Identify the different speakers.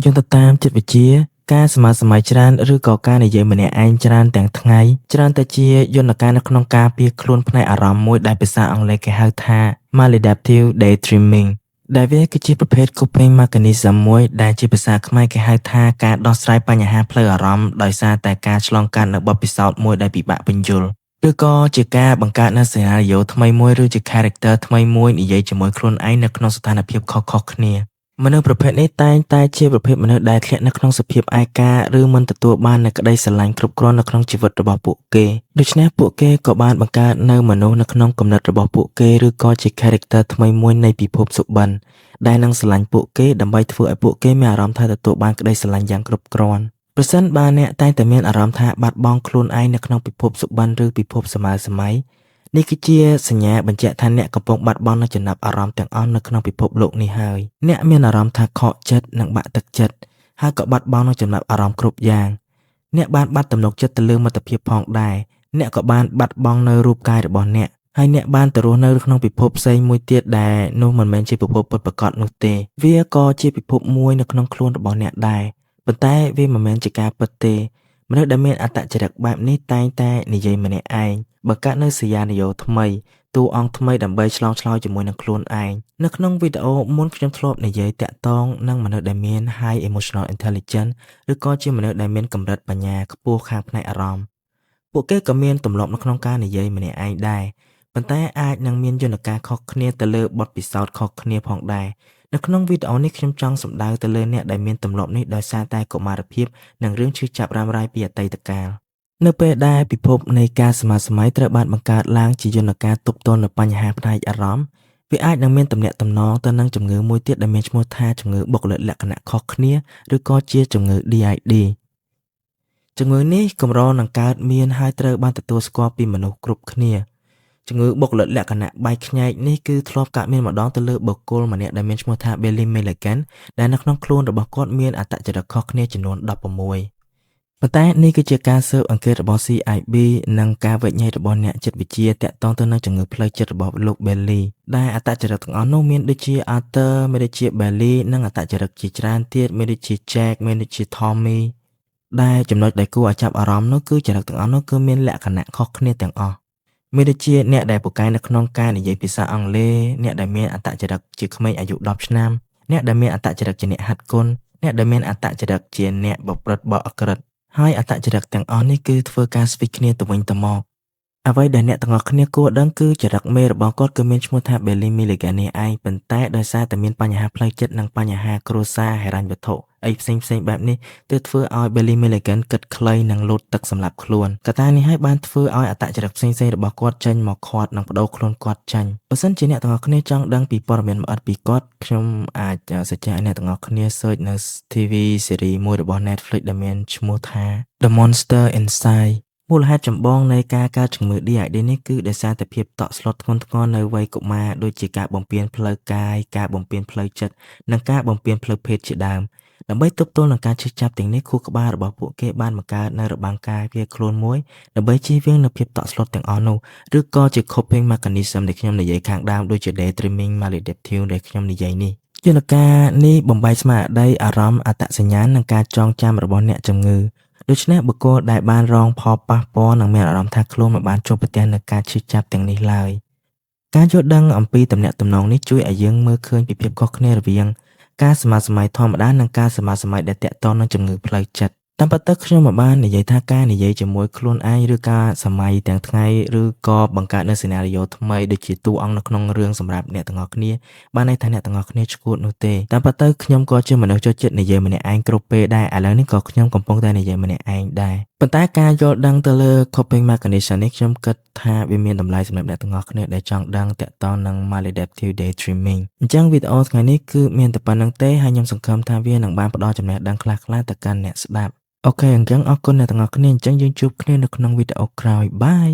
Speaker 1: យន្តតាមចិត្តវិទ្យាការសមាសម័យច្រើនឬក៏ការនិយាយម្នាក់ឯងច្រើនទាំងថ្ងៃច្រើនតែជាយន្តការនៅក្នុងការពារខ្លួនផ្នែកអារម្មណ៍មួយដែលភាសាអង់គ្លេសគេហៅថា maladaptive daydreaming ដែលវាគឺជាប្រភេទ coping mechanism មួយដែលជាភាសាខ្មែរគេហៅថាការដោះស្រាយបញ្ហាផ្លូវអារម្មណ៍ដោយសារតែការឆ្លងកាត់នូវបទពិសោធន៍មួយដែលពិបាកពន្យល់ឬក៏ជាការបង្កើតនូវសេណារីយ៉ូថ្មីមួយឬជា character ថ្មីមួយនិយាយជាមួយខ្លួនឯងនៅក្នុងស្ថានភាពខុសៗគ្នាមនុស្សប្រភេទនេះតែងតែជាប្រភេទមនុស្សដែលធ្លាក់នៅក្នុងសភាពឯកាឬមិនទទួលបាននូវក្តីស្រឡាញ់គ្រប់គ្រាន់នៅក្នុងជីវិតរបស់ពួកគេដូច្នេះពួកគេក៏បានបង្កើតនូវមនុស្សនៅក្នុងគំនិតរបស់ពួកគេឬក៏ជា character ថ្មីមួយនៃពិភពសុបិនដែលនឹងស្រឡាញ់ពួកគេដើម្បីធ្វើឲ្យពួកគេមានអារម្មណ៍ថាទទួលបានក្តីស្រឡាញ់យ៉ាងគ្រប់គ្រាន់ប្រសិនបើអ្នកតែងតែមានអារម្មណ៍ថាបាត់បង់ខ្លួនឯងនៅក្នុងពិភពសុបិនឬពិភពសម័យនេះគឺជាសញ្ញាបញ្ជាក់ថាអ្នកកំពុងបាត់បង់នូវចំណាប់អារម្មណ៍ទាំងអស់នៅក្នុងពិភពលោកនេះហើយអ្នកមានអារម្មណ៍ថាខកចិត្តនិងបាក់ទឹកចិត្តហើយក៏បាត់បង់នូវចំណាប់អារម្មណ៍គ្រប់យ៉ាងអ្នកបានបាត់ទំនុកចិត្តទៅលើមិត្តភាពផងដែរអ្នកក៏បានបាត់បង់នូវរូបកាយរបស់អ្នកហើយអ្នកបានទៅរស់នៅក្នុងពិភពផ្សេងមួយទៀតដែលនោះមិនមែនជាពិភពពិតប្រាកដនោះទេវាក៏ជាពិភពមួយនៅក្នុងខ្លួនរបស់អ្នកដែរប៉ុន្តែវាមិនមែនជាការពិតទេមនុស្សដែលមានអត្តចរិតបែបនេះតែងតែនិយាយម្នាក់ឯងបង្កើតនូវសញ្ញានិយោថ្មីតួអង្គថ្មីដើម្បីឆ្លងឆ្លើយជាមួយនឹងខ្លួនឯងនៅក្នុងវីដេអូមុនខ្ញុំធ្លាប់និយាយតាក់ទងនឹងមនុស្សដែលមាន high emotional intelligence ឬក៏ជាមនុស្សដែលមានកម្រិតបញ្ញាខ្ពស់ខាងផ្នែកអារម្មណ៍ពួកគេក៏មានទម្លាប់នៅក្នុងការនិយាយម្នាក់ឯងដែរប៉ុន្តែអាចនឹងមានយន្តការខុសគ្នាទៅលើបទពិសោធន៍ខុសគ្នាផងដែរនៅក្នុងវីដេអូនេះខ្ញុំចង់សម្ដៅទៅលើអ្នកដែលមានទម្លាប់នេះដោយសារតែកុមារភាពនិងរឿងឈឺចាប់រ៉ាំរ៉ៃពីអតីតកាលនៅពេលដែលពិភពនៃការសមាសម័យត្រូវបានបង្កើតឡើងជាយន្តការទប់ទល់នឹងបញ្ហាផ្នែកអារម្មណ៍វាអាចនឹងមានទំនាក់ទំនងទៅនឹងជំងឺមួយទៀតដែលមានឈ្មោះថាជំងឺបុគ្គលិកលក្ខណៈខុសគ្នាឬក៏ជាជំងឺ DID ជំងឺនេះកម្រនឹងកើតមានហើយត្រូវបានទទួលស្គាល់ពីមនុស្សគ្រប់គ្នាជំងឺបុគ្គលិកលក្ខណៈបែកខ្ញែកនេះគឺធ្លាប់កើតមានម្ដងទៅលើបុគ្គលម្នាក់ដែលមានឈ្មោះថា Billy Milligan ដែលនៅក្នុងខ្លួនរបស់គាត់មានអត្តចរិតខុសគ្នាចំនួន16ប៉ុន្តែនេះគឺជាការស៊ើបអង្កេតរបស់ CIB និងការវិនិច្ឆ័យរបស់អ្នកចិត្តវិទ្យាទាក់ទងទៅនឹងជំងឺផ្លូវចិត្តរបស់លោក Bailey ដែលអត្តចរិតទាំងអស់នោះមានដូចជា Arthur មានដូចជា Bailey និងអត្តចរិតជាច្រើនទៀតមានដូចជា Jack មានដូចជា Tommy ដែលចំណុចដែលគួរឲ្យចាប់អារម្មណ៍នោះគឺចរិតទាំងអស់នោះគឺមានលក្ខណៈខុសគ្នាទាំងអស់មានដូចជាអ្នកដែលពូកែនៅក្នុងការនិយាយភាសាអង់គ្លេសអ្នកដែលមានអត្តចរិតជាក្មេងអាយុ10ឆ្នាំអ្នកដែលមានអត្តចរិតជាអ្នកហាត់គុនអ្នកដែលមានអត្តចរិតជាអ្នកប្រព្រឹត្តបទអក្រិតហើយអត្តចរិតទាំងអស់នេះគឺធ្វើការស្វិចគ្នាទៅវិញទៅមកអ្វីដែលអ្នកទាំងអស់គ្នាគួរដឹងគឺចរិតមេរបស់គាត់គឺមានឈ្មោះថា Billy Milligan នេះឯងប៉ុន្តែដោយសារតែមានបញ្ហាផ្លូវចិត្តនិងបញ្ហាគ្រួសារហិរញ្ញវត្ថុអីផ្សេងៗបែបនេះទើបធ្វើឲ្យ Billy Milligan គិតខ្លីនិងលោតទឹកសម្រាប់ខ្លួនកត្តានេះហើយបានធ្វើឲ្យអត្តចរិតផ្សេងៗរបស់គាត់ចេញមកខាត់និងបដូរខ្លួនគាត់ចាញ់បើសិនជាអ្នកទាំងអស់គ្នាចង់ដឹងពីព័ត៌មានលម្អិតពីគាត់ខ្ញុំអាចសច្ចាឲ្យអ្នកទាំងអស់គ្នា search នៅ TV series មួយរបស់ Netflix ដែលមានឈ្មោះថា The Monster Insideមូលហេតុចម្បងនៃការកើតជំងឺ DID នេះគឺដោយសារតែភាពតក់ស្លុតធ្ងន់ធ្ងរនៅវ័យកុមារដូចជាការបំពានផ្លូវកាយការបំពានផ្លូវចិត្តនិងការបំពានផ្លូវភេទជាដើមដើម្បីទប់ទល់នឹងការឈឺចាប់ទាំងនេះខួរក្បាលរបស់ពួកគេបានបង្កើតនូវរបាំងការពារខ្លួនមួយដើម្បីជៀសវាងនូវភាពតក់ស្លុតទាំងអស់នោះឬក៏ជា coping mechanism ដែលខ្ញុំនិយាយខាងដើមដូចជា daydreaming maladaptive ដែលខ្ញុំនិយាយនេះយន្តការនេះបំបែកស្មារតីអារម្មណ៍អត្តសញ្ញាណនិងការចងចាំរបស់អ្នកជំងឺដូច្នេះបុគ្គលដែលបានរងផលប៉ះពាល់នឹងមានអារម្មណ៍ថាខ្លួនមិនបានជួបប្រទះនឹងការឈឺចាប់ទាំងនេះឡើយការយល់ដឹងអំពីទំនាក់ទំនងនេះជួយឲ្យយើងមើលឃើញពីភាពខុសគ្នារវាងការសមាសម័យធម្មតានិងការសមាសម័យដែលទាក់ទងនឹងជំងឺផ្លូវចិត្តតាមពិតទៅខ្ញុំមិនបាននិយាយថាការនិយាយជាមួយខ្លួនឯងឬការសម័យទាំងថ្ងៃឬក៏បង្កើតនូវសេណារីយ៉ូថ្មីដូចជាតួអង្គនៅក្នុងរឿងសម្រាប់អ្នកទាំងអស់គ្នាបានន័យថាអ្នកទាំងអស់គ្នាឈួតនោះទេតាមពិតទៅខ្ញុំក៏ជាមនុស្សចូលចិត្តនិយាយម្នាក់ឯងគ្រប់ពេលដែរឥឡូវនេះក៏ខ្ញុំកំពុងតែនិយាយម្នាក់ឯងដែរប៉ុន្តែការយល់ដឹងទៅលើ coping mechanism នេះខ្ញុំគិតថាវាមានតម្លៃសម្រាប់អ្នកទាំងអស់គ្នាដែលចង់ដឹងតាក់ទងនឹង maladaptive daydreaming អញ្ចឹងវីដេអូថ្ងៃនេះគឺមានតែប៉ុណ្្នឹងទេហើយខ្ញុំសង្ឃឹមថាវានឹងបានផ្ដល់ចំណេះដឹងខ្លះៗទៅកាន់អ្នកស្ដាប់អូខេអញ្ចឹងអរគុណអ្នកទាំងអស់គ្នាអញ្ចឹងយើងជួបគ្នានៅក្នុងវីដេអូក្រោយបាយ